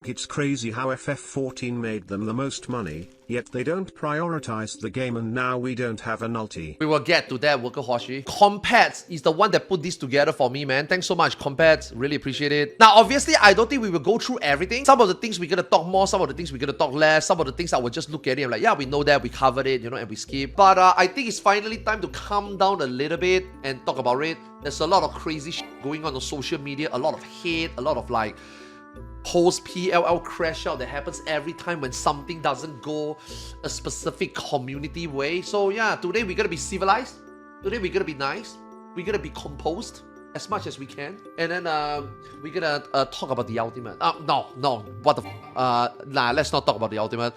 it's crazy how FF14 made them the most money, yet they don't prioritize the game and now we don't have an ulti. We will get to that, Worker Hoshi. Compats is the one that put this together for me, man. Thanks so much, Compats. Really appreciate it. Now, obviously, I don't think we will go through everything. Some of the things we're gonna talk more, some of the things we're gonna talk less, some of the things I will just look at it and like, yeah, we know that, we covered it, you know, and we skip. But I think it's finally time to calm down a little bit and talk about it. There's a lot of crazy shit going on social media, a lot of hate, a lot of like post PLL crash out that happens every time when something doesn't go a specific community way. So yeah, today we're gonna be civilized. Today we're gonna be nice. We're gonna be composed as much as we can, and then we're gonna talk about the ultimate. No, what the nah, let's not talk about the ultimate.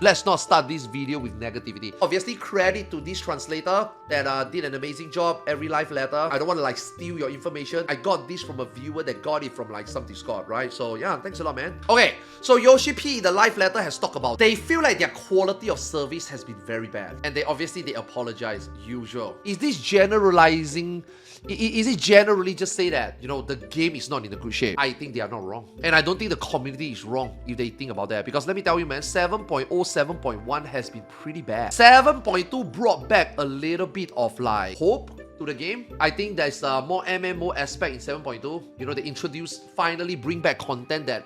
Let's not start this video with negativity. Obviously, credit to this translator that did an amazing job. Every live letter. I don't want to like steal your information. I got this from a viewer that got it from like some Discord, right? So yeah, thanks a lot, man. Okay, so Yoshi P, the live letter, has talked about they feel like their quality of service has been very bad, and they apologize. Usual. Is this generalizing? Is it generally just say that, you know, the game is not in a good shape? I think they are not wrong. And I don't think the community is wrong if they think about that. Because let me tell you, man, 7.0, 7.1 has been pretty bad. 7.2 brought back a little bit of like hope to the game. I think there's a more MMO aspect in 7.2. You know, they finally bring back content that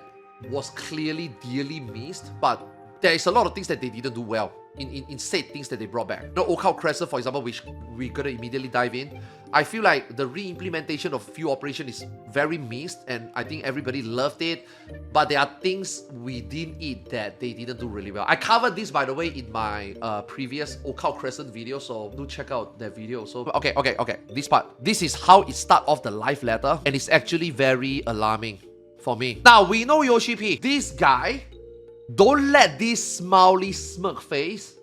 was clearly dearly missed. But there is a lot of things that they didn't do well in said things that they brought back. You know, Okao Crescent, for example, which we're gonna immediately dive in. I feel like the re-implementation of few operation is very missed, and I think everybody loved it. But there are things within it that they didn't do really well. I covered this, by the way, in my previous Okao Crescent video, so do check out that video. So okay, this part. This is how it starts off the live letter, and it's actually very alarming for me. Now, we know Yoshi P. This guy, don't let this smiley smirk face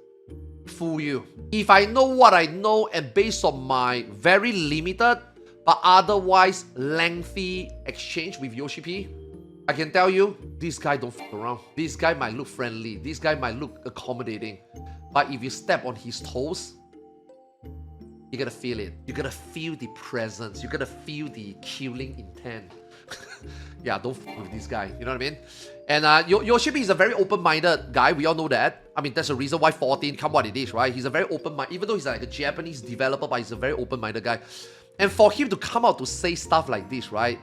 fool you. If I know what I know, and based on my very limited but otherwise lengthy exchange with Yoshi P, I can tell you, this guy don't f around. This guy might look friendly. This guy might look accommodating. But if you step on his toes, you're gonna feel it. You're gonna feel the presence. You're gonna feel the killing intent. Yeah, don't f with this guy. You know what I mean? And Yoshi P is a very open-minded guy. We all know that. I mean, that's the reason why 14 come what it is, right? He's a very open-minded, even though he's like a Japanese developer, but he's a very open-minded guy. And for him to come out to say stuff like this, right?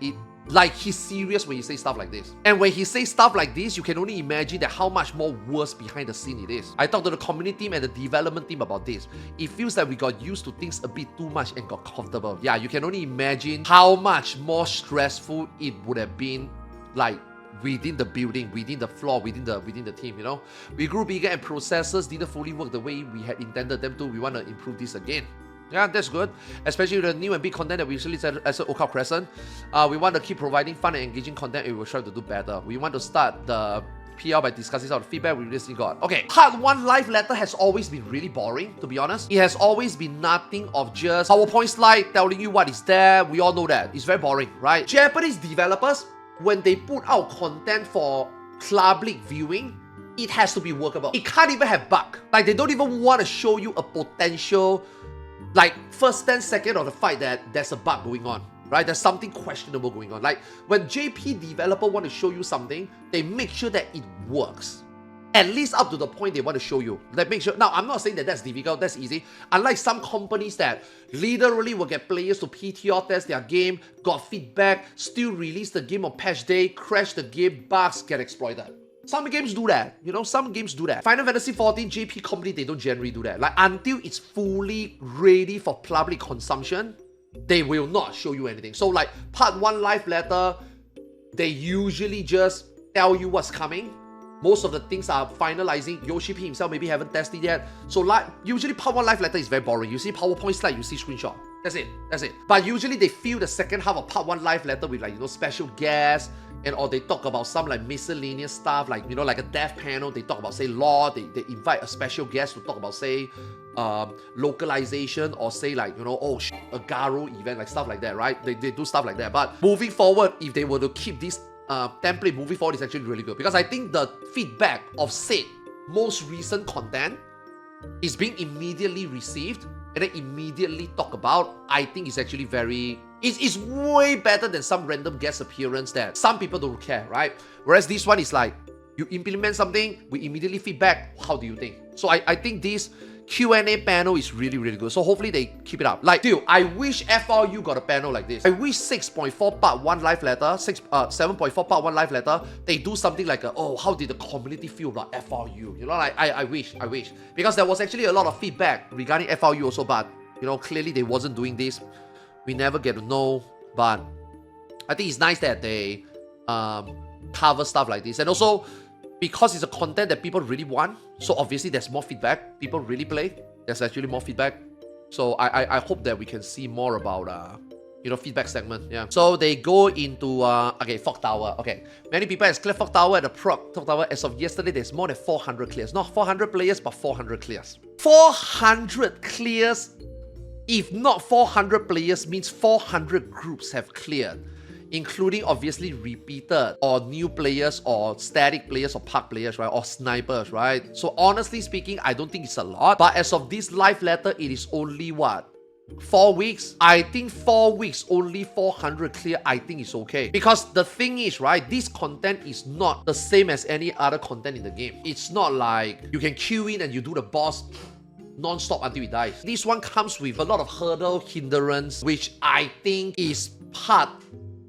Like, he's serious when he says stuff like this. And when he says stuff like this, you can only imagine that how much more worse behind the scene it is. I talked to the community team and the development team about this. It feels like we got used to things a bit too much and got comfortable. Yeah, you can only imagine how much more stressful it would have been, like, within the building, within the floor, within the team, you know? We grew bigger and processes didn't fully work the way we had intended them to. We want to improve this again. Yeah, that's good. Especially with the new and big content that we recently said as Okao Crescent. We want to keep providing fun and engaging content, and we will try to do better. We want to start the PL by discussing some of the feedback we recently got. Okay, part 1 live letter has always been really boring, to be honest. It has always been nothing of just PowerPoint slide telling you what is there. We all know that. It's very boring, right? Japanese developers, when they put out content for public viewing, it has to be workable. It can't even have bug. Like, they don't even want to show you a potential, like, first 10 seconds of the fight that there's a bug going on, right? There's something questionable going on. Like, when JP developer want to show you something, they make sure that it works. At least up to the point they want to show you. Like, make sure. Now, I'm not saying that that's difficult, that's easy. Unlike some companies that literally will get players to PTR test their game, got feedback, still release the game on patch day, crash the game, bugs get exploited. Some games do that, you know, some games do that. Final Fantasy XIV JP company, they don't generally do that. Like, until it's fully ready for public consumption, they will not show you anything. So like, part 1 live letter, they usually just tell you what's coming. Most of the things are finalizing. Yoshi P himself maybe haven't tested yet. So like, usually part 1 live letter is very boring. You see PowerPoint slide, you see screenshot. That's it. That's it. But usually they fill the second half of part 1 live letter with, like, you know, special guests, and or they talk about some like miscellaneous stuff, like, you know, like a dev panel. They talk about, say, law. They invite a special guest to talk about, say, localization, or say, like, you know, oh, a Garo event, like stuff like that, right? They do stuff like that. But moving forward, if they were to keep this template moving forward, is actually really good, because I think the feedback of said most recent content is being immediately received and then immediately talk about, I think it's actually very... It's way better than some random guest appearance that some people don't care, right? Whereas this one is like, you implement something, we immediately feedback, how do you think? So I think this Q&A panel is really, really good. So hopefully they keep it up. Like, dude, I wish FRU got a panel like this. I wish 6.4 part 1 live letter, 7.4 part 1 live letter, they do something like a, oh, how did the community feel about FRU? You know, like, I wish. Because there was actually a lot of feedback regarding FRU also, but, you know, clearly they wasn't doing this. We never get to know, but I think it's nice that they cover stuff like this. And also, because it's a content that people really want, so obviously there's more feedback. People really play. There's actually more feedback. So I hope that we can see more about you know, feedback segment. Yeah. So they go into okay, Fog Tower. Okay, many people has cleared Fog Tower at the Fog Tower. As of yesterday, there's more than 400 clears. Not 400 players, but 400 clears. 400 clears. If not 400 players, means 400 groups have cleared, including obviously repeated or new players or static players or park players, right? Or snipers, right? So honestly speaking, I don't think it's a lot. But as of this live letter, it is only what? 4 weeks? I think 4 weeks, only 400 clear, I think it's okay. Because the thing is, right, this content is not the same as any other content in the game. It's not like you can queue in and you do the boss non-stop until it dies. This one comes with a lot of hurdle, hindrance, which I think is part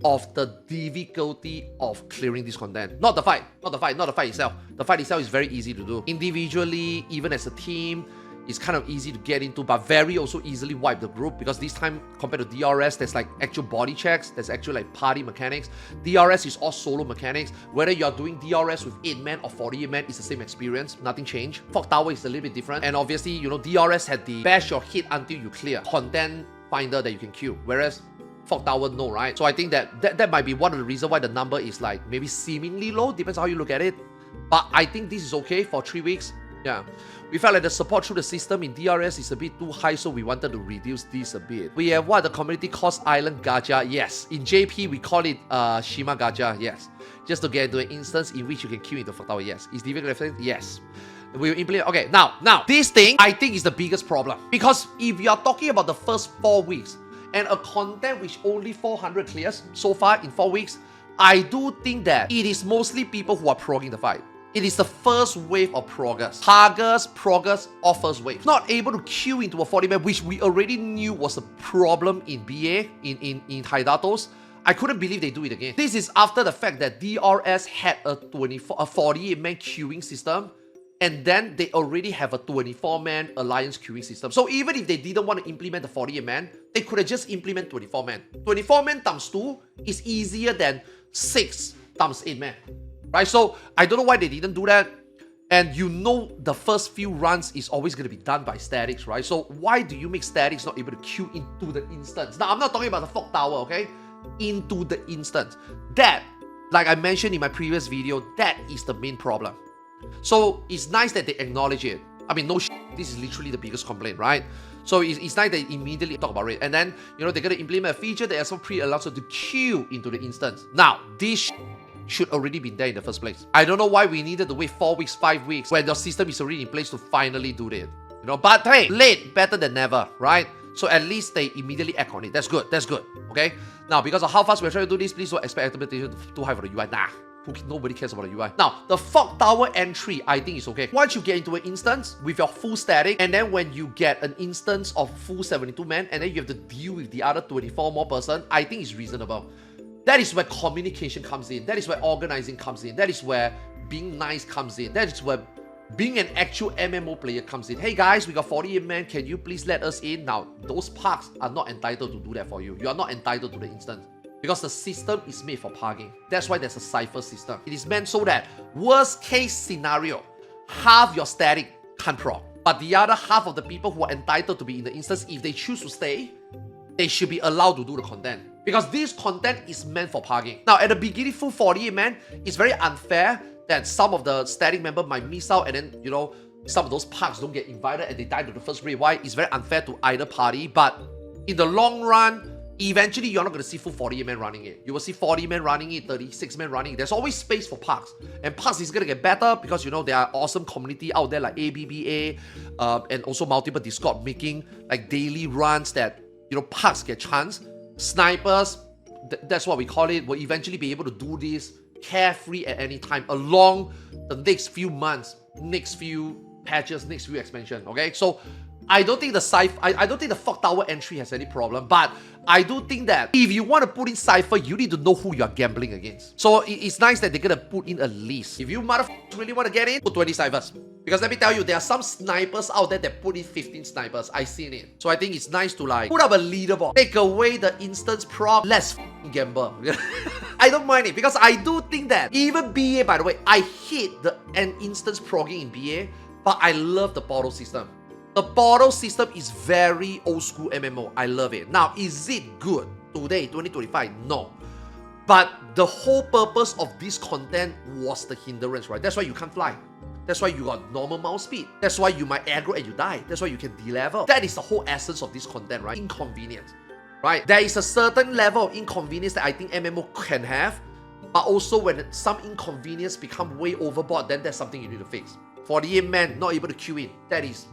of the difficulty of clearing this content. Not the fight itself. The fight itself is very easy to do. Individually, even as a team, it's kind of easy to get into, but very also easily wipe the group, because this time compared to DRS, there's like actual body checks, there's actual like party mechanics. DRS is all solo mechanics. Whether you're doing DRS with 8 men or 48 men, it's the same experience, nothing changed. Fog Tower is a little bit different, and obviously, you know, DRS had the bash your hit until you clear content finder that you can queue, whereas Fog Tower, no, right? So I think that might be one of the reasons why the number is like maybe seemingly low, depends how you look at it. But I think this is okay for 3 weeks. Yeah. We felt like the support through the system in DRS is a bit too high, so we wanted to reduce this a bit. We have what the community calls Island Gacha. Yes. In JP, we call it Shima Gacha. Yes. Just to get into an instance in which you can queue into Fog Tower. Yes. Is difficult reference? Yes. We will implement. Okay, now, this thing, I think is the biggest problem. Because if you are talking about the first 4 weeks, and a content which only 400 clears so far in 4 weeks, I do think that it is mostly people who are progging the fight. It is the first wave of proggers. Proggers, or first wave. Not able to queue into a 40-man, which we already knew was a problem in BA, in Hidatos. I couldn't believe they do it again. This is after the fact that DRS had a 48-man queuing system, and then they already have a 24-man alliance queuing system. So even if they didn't want to implement the 48-man, they could have just implemented 24-man. 24-man times 2 is easier than 6 times 8-man. Right? So I don't know why they didn't do that. And you know the first few runs is always going to be done by statics, right? So why do you make statics not able to queue into the instance? Now, I'm not talking about the Fog Tower, okay? Into the instance. That, like I mentioned in my previous video, that is the main problem. So it's nice that they acknowledge it. I mean, no shit, this is literally the biggest complaint, right? So it's nice they immediately talk about it. And then, you know, they're going to implement a feature that also pre-allows you to queue into the instance. Now, this should already be there in the first place. I don't know why we needed to wait 4 weeks, 5 weeks when the system is already in place to finally do it. You know, but hey, late, better than never, right? So at least they immediately act on it. That's good, okay? Now, because of how fast we're trying to do this, please don't expect expectation too high for the UI. Nah. Nobody cares about the UI. Now, the Fog Tower entry, I think is okay. Once you get into an instance with your full static, and then when you get an instance of full 72 man, and then you have to deal with the other 24 more person, I think it's reasonable. That is where communication comes in. That is where organizing comes in. That is where being nice comes in. That is where being an actual MMO player comes in. Hey guys, we got 48 men. Can you please let us in? Now, those parks are not entitled to do that for you. You are not entitled to the instance. Because the system is made for parking. That's why there's a cipher system. It is meant so that, worst case scenario, half your static can't prog. But the other half of the people who are entitled to be in the instance, if they choose to stay, they should be allowed to do the content. Because this content is meant for parking. Now, at the beginning, full 48 man, it's very unfair that some of the static member might miss out, and then, you know, some of those parks don't get invited and they die to the first raid. Why? It's very unfair to either party. But in the long run, eventually you're not going to see full 48 men running it. You will see 40 men running it, 36 men running it. There's always space for Parks. And Parks is going to get better because, you know, there are awesome community out there like ABBA and also multiple Discord making like daily runs that, you know, Parks get chance. Snipers, that's what we call it, will eventually be able to do this carefree at any time along the next few months, next few patches, next few expansion, okay? So I don't think the I don't think the Fog Tower entry has any problem, but I do think that if you want to put in Cypher, you need to know who you are gambling against. So it's nice that they're gonna put in a list. If you motherfuckers really want to get in, put 20 Cyphers. Because let me tell you, there are some snipers out there that put in 15 snipers. I've seen it. So I think it's nice to like put up a leaderboard, take away the instance prop, let's gamble. I don't mind it because I do think that even BA, by the way, I hate an instance progging in BA, but I love the portal system. The portal system is very old school MMO. I love it. Now, is it good today, 2025? No. But the whole purpose of this content was the hindrance, right? That's why you can't fly. That's why you got normal mouse speed. That's why you might aggro and you die. That's why you can de-level. That is the whole essence of this content, right? Inconvenience, right? There is a certain level of inconvenience that I think MMO can have, but also when some inconvenience become way overboard, then that's something you need to fix. 48 men not able to queue in, that is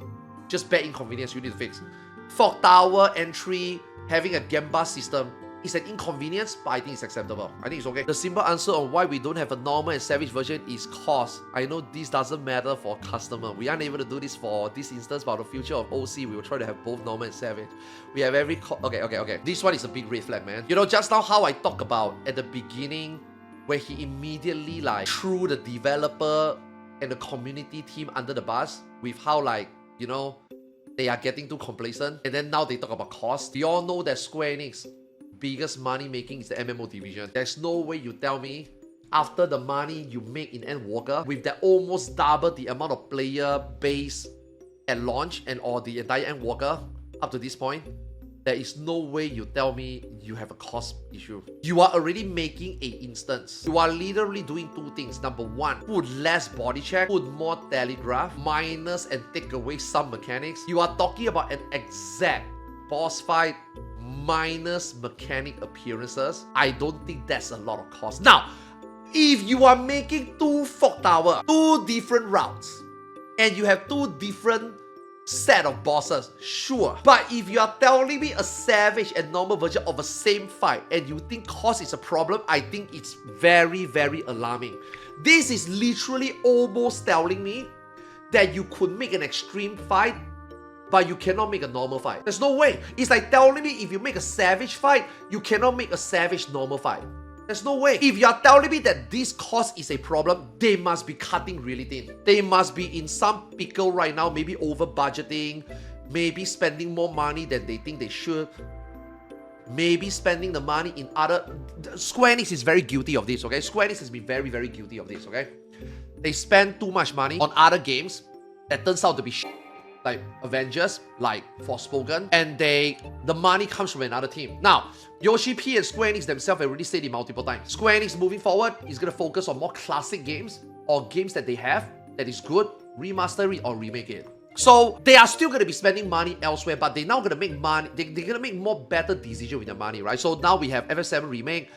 just bad inconvenience you need to fix. Fog Tower entry, having a Gamba system is an inconvenience, but I think it's acceptable. I think it's okay. The simple answer on why we don't have a normal and savage version is cost. I know this doesn't matter for customer. We aren't able to do this for this instance, but the future of OC, we will try to have both normal and savage. We have every... Okay. This one is a big red flag, man. You know, just now how I talked about at the beginning, where he immediately like threw the developer and the community team under the bus with how like, you know, they are getting too complacent. And then now they talk about cost. We all know that Square Enix biggest money making is the MMO division. There's no way you tell me after the money you make in Endwalker, with that almost double the amount of player base at launch and or the entire Endwalker up to this point, there is no way you tell me you have a cost issue. You are already making a instance. You are literally doing two things. Number one, put less body check, put more telegraph, minus and take away some mechanics. You are talking about an exact boss fight minus mechanic appearances. I don't think that's a lot of cost. Now, if you are making two Fog Tower, two different routes, and you have two different set of bosses, sure. But if you are telling me a savage and normal version of a same fight and you think cost is a problem, I think it's very, very alarming. This is literally almost telling me that you could make an extreme fight, but you cannot make a normal fight. There's no way. It's like telling me if you make a savage fight, you cannot make a savage normal fight. There's no way. If you are telling me that this cost is a problem, they must be cutting really thin. They must be in some pickle right now, maybe over budgeting, maybe spending more money than they think they should, maybe spending the money in other... Square Enix is very guilty of this, okay? Square Enix has been very, very guilty of this, okay? They spend too much money on other games that turns out to be shit, like Avengers, like Forspoken, and the money comes from another team. Now, Yoshi P and Square Enix themselves have already said it multiple times. Square Enix moving forward is going to focus on more classic games or games that they have that is good, remaster it or remake it. So they are still going to be spending money elsewhere, but they're now going to make money. They're going to make more better decisions with their money, right? So now we have FF7 remake,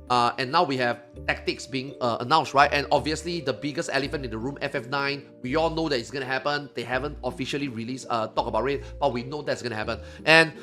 and now we have Tactics being announced, right? And obviously the biggest elephant in the room, FF9, we all know that it's gonna happen. They haven't officially released talk about it, but we know that's gonna happen. And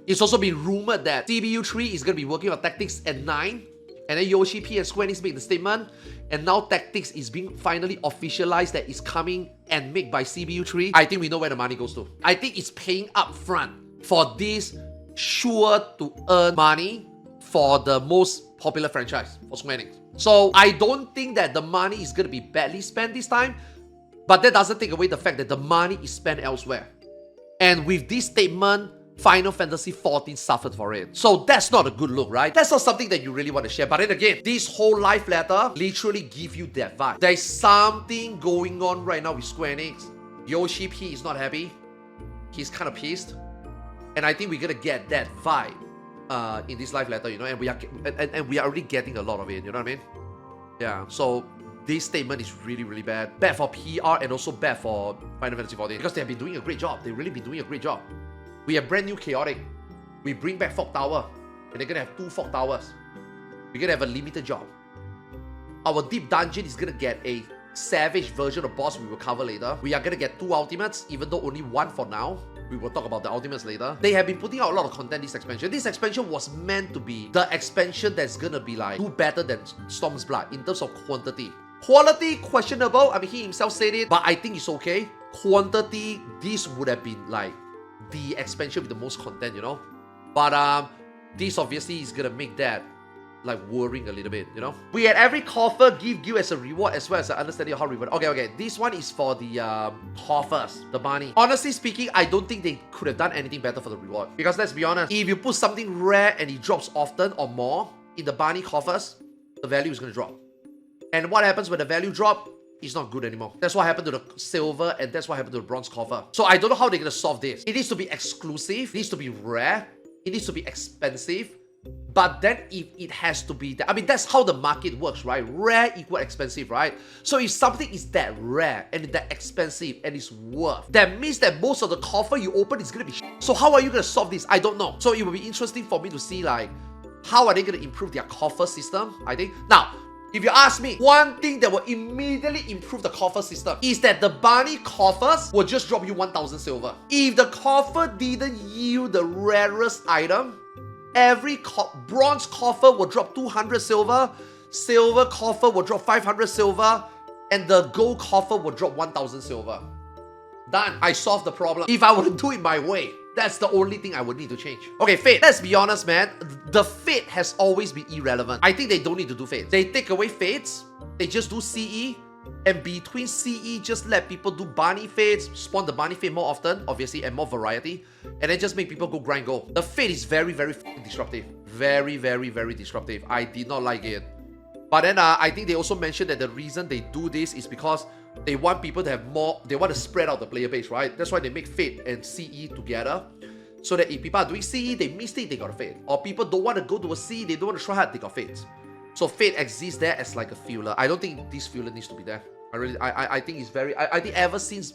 it's also been rumored that CBU3 is gonna be working on Tactics at 9, and then Yoshi P and Square Enix make the statement, and now Tactics is being finally officialized that it's coming and made by CBU3. I think we know where the money goes to. I think it's paying up front for this sure to earn money for the most popular franchise for Square Enix. So I don't think that the money is going to be badly spent this time, but that doesn't take away the fact that the money is spent elsewhere. And with this statement, Final Fantasy XIV suffered for it. So that's not a good look, right? That's not something that you really want to share. But then again, this whole live letter literally gives you that vibe. There's something going on right now with Square Enix. Yoshi P is not happy. He's kind of pissed. And I think we're going to get that vibe in this live letter, you know, and we are already getting a lot of it, you know what I mean? Yeah, so this statement is really, really bad. Bad for PR and also bad for Final Fantasy XIV because they have been doing a great job. They've really been doing a great job. We have brand new Chaotic. We bring back Fog Tower. And they're gonna have 2 fog towers. We're gonna have a limited job. Our deep dungeon is gonna get a savage version of boss we will cover later. We are gonna get 2 ultimates, even though only 1 for now. We will talk about the ultimates later. They have been putting out a lot of content this expansion. This expansion was meant to be the expansion that's gonna be like, do better than Storm's Blood in terms of quantity. Quality, questionable. I mean, he himself said it, but I think it's okay. Quantity, this would have been like the expansion with the most content, you know? But this obviously is gonna make that like worrying a little bit, you know? We had every coffer give you as a reward as well as an understanding of how reward. Okay. This one is for the coffers, the money. Honestly speaking, I don't think they could have done anything better for the reward. Because let's be honest, if you put something rare and it drops often or more in the Barney coffers, the value is gonna drop. And what happens when the value drop? It's not good anymore. That's what happened to the silver and that's what happened to the bronze coffer. So I don't know how they're gonna solve this. It needs to be exclusive, it needs to be rare, it needs to be expensive. But then if it has to be that, I mean, that's how the market works, right? Rare equal expensive, right? So if something is that rare and that expensive and it's worth, that means that most of the coffer you open is gonna be shit. So how are you gonna solve this? I don't know. So it will be interesting for me to see like, how are they gonna improve their coffer system, I think. Now, if you ask me, one thing that will immediately improve the coffer system is that the Barney coffers will just drop you 1,000 silver. If the coffer didn't yield the rarest item, every bronze coffer will drop 200 silver, silver coffer will drop 500 silver, and the gold coffer will drop 1,000 silver. Done. I solved the problem. If I were to do it my way, that's the only thing I would need to change. Okay, Fate. Let's be honest, man. The Fate has always been irrelevant. I think they don't need to do Fates. They take away Fates, they just do CE, and between CE, just let people do Barney Fates, spawn the Barney Fate more often, obviously, and more variety, and then just make people go grind gold. The Fate is very, very disruptive. Very, very, very disruptive. I did not like it. But then I think they also mentioned that the reason they do this is because they want people to have more, they want to spread out the player base, right? That's why they make Fate and CE together. So that if people are doing CE, they missed it, they got a Fate. Or people don't want to go to a CE, they don't want to try hard, they got Fates. So Fate exists there as like a filler. I don't think this filler needs to be there. I think it's very, I think ever since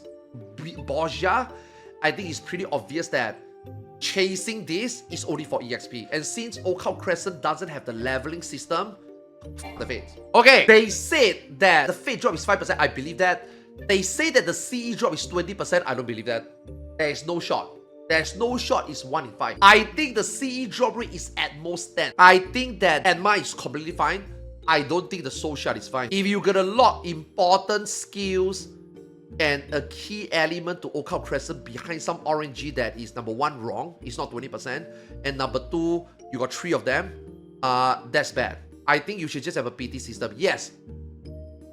Borgia, I think it's pretty obvious that chasing this is only for EXP. And since Occult Crescent doesn't have the leveling system, the Fate. Okay, they said that the Fate drop is 5%. I believe that. They say that the CE drop is 20%. I don't believe that. There is no shot. There's no shot is 1 in 5. I think the CE drop rate is at most 10. I think that Enma is completely fine. I don't think the soul shard is fine. If you're gonna lock important skills and a key element to Occult Crescent behind some RNG that is number 1 wrong, it's not 20%, and number 2, you got 3 of them, that's bad. I think you should just have a PT system. Yes,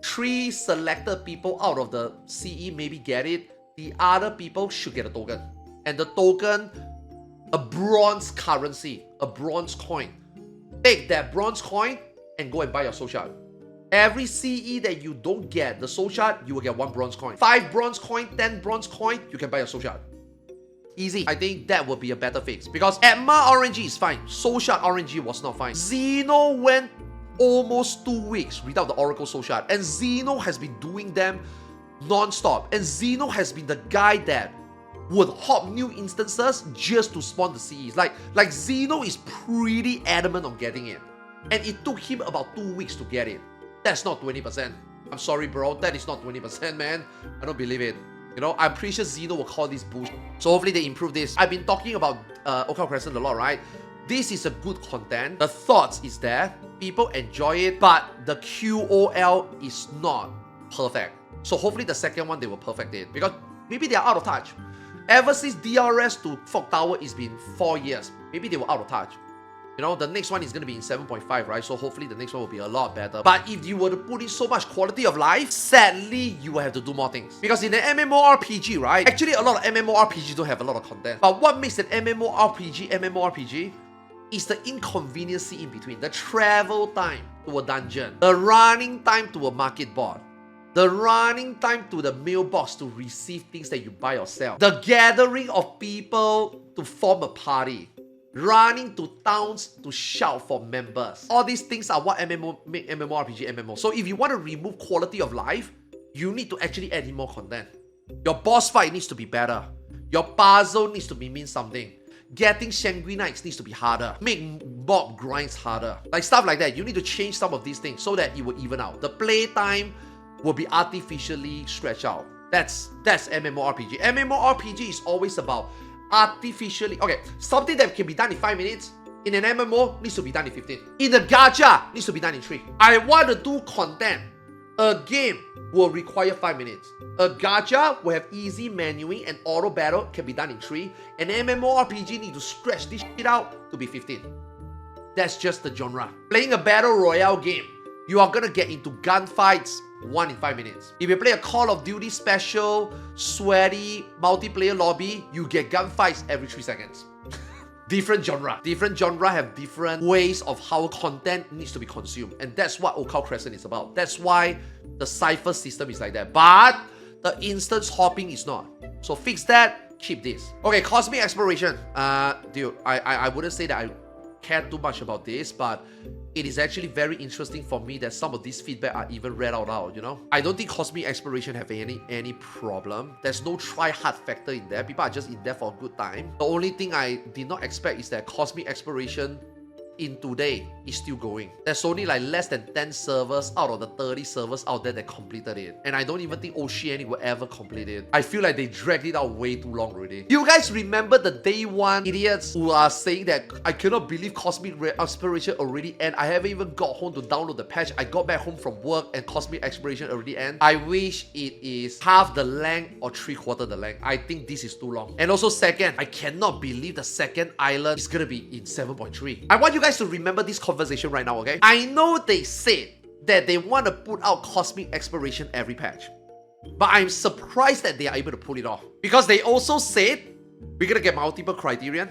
3 selected people out of the CE maybe get it. The other people should get a token. And the token, a bronze currency, a bronze coin. Take that bronze coin and go and buy your soul shard. Every CE that you don't get the soul shard, you will get 1 bronze coin. 5 bronze coin, 10 bronze coin, you can buy your soul shard. Easy. I think that would be a better fix. Because Atma RNG is fine. Soul shard RNG was not fine. Xeno went almost 2 weeks without the Oracle soul shard. And Xeno has been doing them non-stop. And Xeno has been the guy that would hop new instances just to spawn the CEs. Like Xeno is pretty adamant on getting it. And it took him about 2 weeks to get it. That's not 20%. I'm sorry, bro. That is not 20%, man. I don't believe it. You know, I'm pretty sure Xeno will call this bullshit. So hopefully they improve this. I've been talking about Occult Crescent a lot, right? This is a good content. The thoughts is there. People enjoy it. But the QOL is not perfect. So hopefully the second one, they will perfect it. Because maybe they are out of touch. Ever since DRS to Fog Tower, it's been 4 years. Maybe they were out of touch. You know, the next one is going to be in 7.5, right? So hopefully the next one will be a lot better. But if you were to put in so much quality of life, sadly, you will have to do more things. Because in an MMORPG, right? Actually, a lot of MMORPGs don't have a lot of content. But what makes an MMORPG is the inconvenience in between. The travel time to a dungeon. The running time to a market board. The running time to the mailbox to receive things that you buy yourself. The gathering of people to form a party. Running to towns to shout for members. All these things are what make MMORPG MMO. So if you want to remove quality of life, you need to actually add in more content. Your boss fight needs to be better. Your puzzle needs to mean something. getting Shangri Knights needs to be harder. Make mob grinds harder. Like stuff like that. You need to change some of these things so that it will even out. The play time will be artificially stretched out. That's MMORPG. MMORPG is always about artificially... Okay, something that can be done in 5 minutes, in an MMO, needs to be done in 15. In the gacha, needs to be done in 3. I want to do content. A game will require 5 minutes. A gacha will have easy menuing and auto battle can be done in 3. An MMORPG need to stretch this shit out to be 15. That's just the genre. Playing a battle royale game, you are gonna get into gunfights 1 in 5 minutes. If you play a Call of Duty special, sweaty, multiplayer lobby, you get gunfights every 3 seconds. Different genre. Different genre have different ways of how content needs to be consumed. And that's what Okao Crescent is about. That's why the cipher system is like that. But the instance hopping is not. So fix that, keep this. Okay, cosmic exploration. Dude, I wouldn't say that I care too much about this, but it is actually very interesting for me that some of these feedback are even read out loud, you know? I don't think cosmic exploration have any problem. There's no try-hard factor in there. People are just in there for a good time. The only thing I did not expect is that cosmic exploration in today is still going. There's only like less than 10 servers out of the 30 servers out there that completed it. And I don't even think Oceanic will ever complete it. I feel like they dragged it out way too long already. You guys remember the day one idiots who are saying that I cannot believe Cosmic Exploration already end. I haven't even got home to download the patch. I got back home from work and Cosmic Exploration already end. I wish it is half the length or 3/4 the length. I think this is too long. And also second, I cannot believe the second island is gonna be in 7.3. I want you guys to remember this conversation right now, okay? I know they said that they want to put out Cosmic Exploration every patch, but I'm surprised that they are able to pull it off. Because they also said we're gonna get multiple criterion.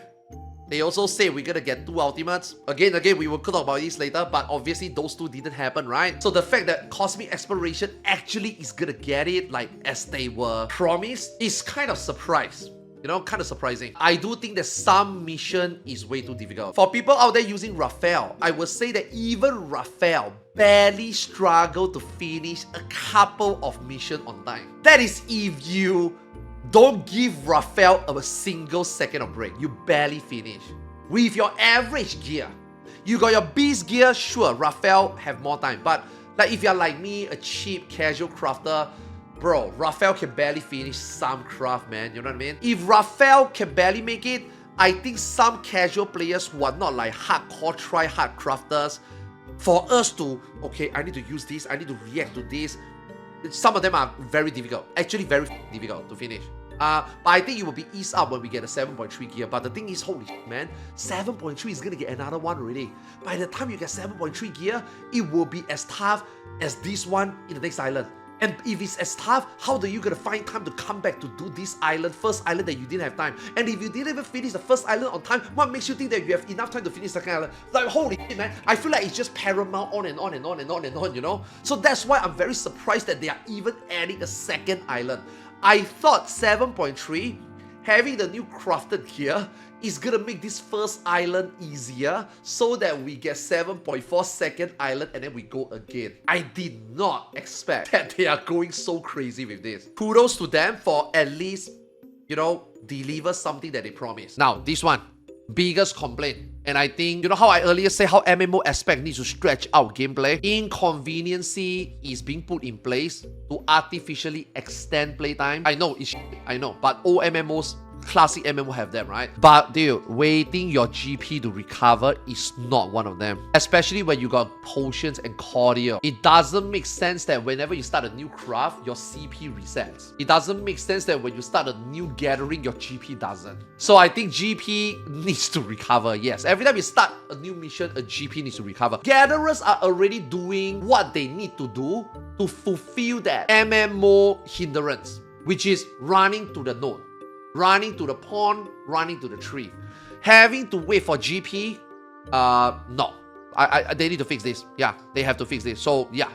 They also say we're gonna get 2 ultimates. Again, we will talk about this later, but obviously those 2 didn't happen, right? So the fact that Cosmic Exploration actually is gonna get it like as they were promised is kind of surprised. You know, kind of surprising. I do think that some mission is way too difficult. For people out there using Raphael, I would say that even Raphael barely struggle to finish a couple of missions on time. That is if you don't give Raphael a single second of break. You barely finish. With your average gear, you got your beast gear, sure, Raphael have more time. But like if you're like me, a cheap casual crafter, bro, Raphael can barely finish some craft, man. You know what I mean? If Raphael can barely make it, I think some casual players who are not like hardcore try-hard crafters, for us to, okay, I need to use this, I need to react to this, some of them are very difficult. Actually very difficult to finish. But I think it will be eased up when we get a 7.3 gear. But the thing is, holy shit, man, 7.3 is gonna get another one already. By the time you get 7.3 gear, it will be as tough as this one in the next island. And if it's as tough, how are you gonna find time to come back to do this island, first island that you didn't have time? And if you didn't even finish the first island on time, what makes you think that you have enough time to finish the second island? Like, holy shit, man, I feel like it's just paramount on and on and on and on and on, you know? So that's why I'm very surprised that they are even adding a second island. I thought 7.3, having the new crafted gear, is gonna make this first island easier so that we get 7.4 second island and then we go again. I did not expect that they are going so crazy with this. Kudos to them for at least, you know, deliver something that they promised. Now, this one, biggest complaint. And I think, you know how I earlier say how MMO aspect needs to stretch out gameplay? Inconveniences is being put in place to artificially extend playtime. I know, it's I know, but all MMOs, classic MMO have them, right? But dude, waiting your GP to recover is not one of them. Especially when you got potions and cordial. It doesn't make sense that whenever you start a new craft, your CP resets. It doesn't make sense that when you start a new gathering, your GP doesn't. So I think GP needs to recover, yes. Every time you start a new mission, a GP needs to recover. Gatherers are already doing what they need to do to fulfill that MMO hindrance, which is running to the node, running to the pond, running to the tree. Having to wait for GP, no. They need to fix this. Yeah, they have to fix this. So yeah,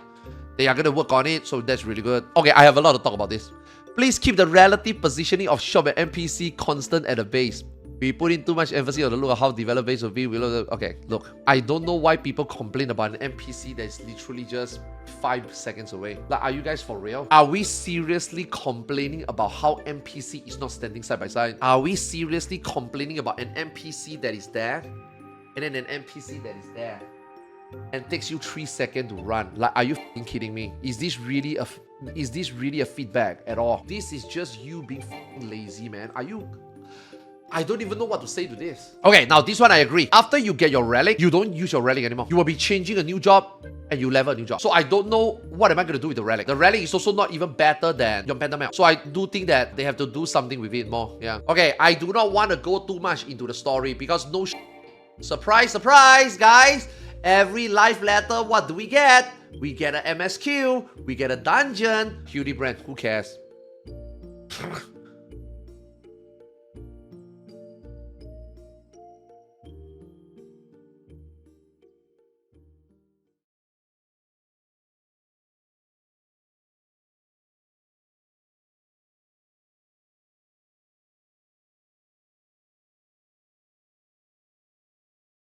they are gonna work on it, so that's really good. Okay, I have a lot to talk about this. Please keep the relative positioning of shop and NPC constant at the base. We put in too much emphasis on the look of how developed base will be. Okay, look. I don't know why people complain about an NPC that's literally just 5 seconds away. Like, are you guys for real? Are we seriously complaining about how NPC is not standing side by side? Are we seriously complaining about an NPC that is there and then an NPC that is there and takes you 3 seconds to run? Like, are you f***ing kidding me? Is this really a feedback at all? This is just you being f***ing lazy, man. I don't even know what to say to this. Okay, now this one I agree. After you get your relic, you don't use your relic anymore. You will be changing a new job and you level a new job. So I don't know what am I going to do with the relic. The relic is also not even better than your panda map. So I do think that they have to do something with it more. Yeah. Okay, I do not want to go too much into the story because no surprise, surprise, guys. Every life letter, what do we get? We get an MSQ, we get a dungeon. Cutie brand, who cares?